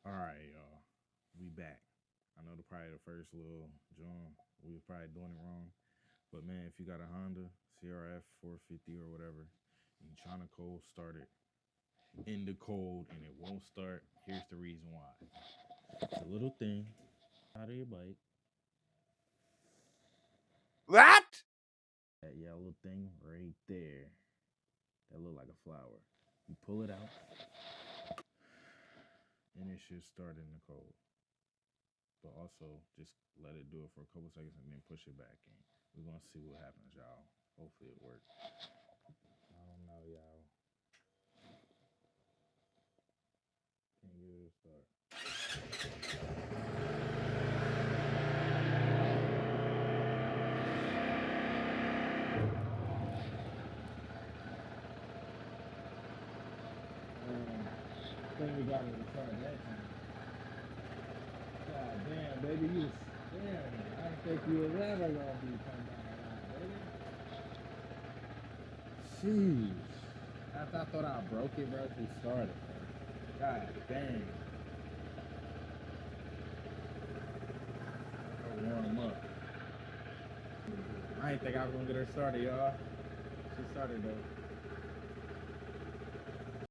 Alright, y'all. We back. I know probably the first little joint, we was probably doing it wrong. But man, if you got a Honda CRF450 or whatever, and you're trying to cold start it in the cold and it won't start, here's the reason why. It's a little thing out of your bike. What? That yellow thing right there. That look like a flower. You pull it out, and it should start in the cold. But also, just let it do it for a couple seconds and then push it back in. We're gonna see what happens, y'all. Hopefully it works. I don't know, y'all. Can't get it to start. I think we got it to start that time. God damn, baby, you was scaring me. I didn't think you was ever gonna be coming down the line, baby. Jeez. After I thought I broke it, bro, it started, bro. God dang. I'll warm them up. I didn't think I was gonna get her started, y'all. She started though.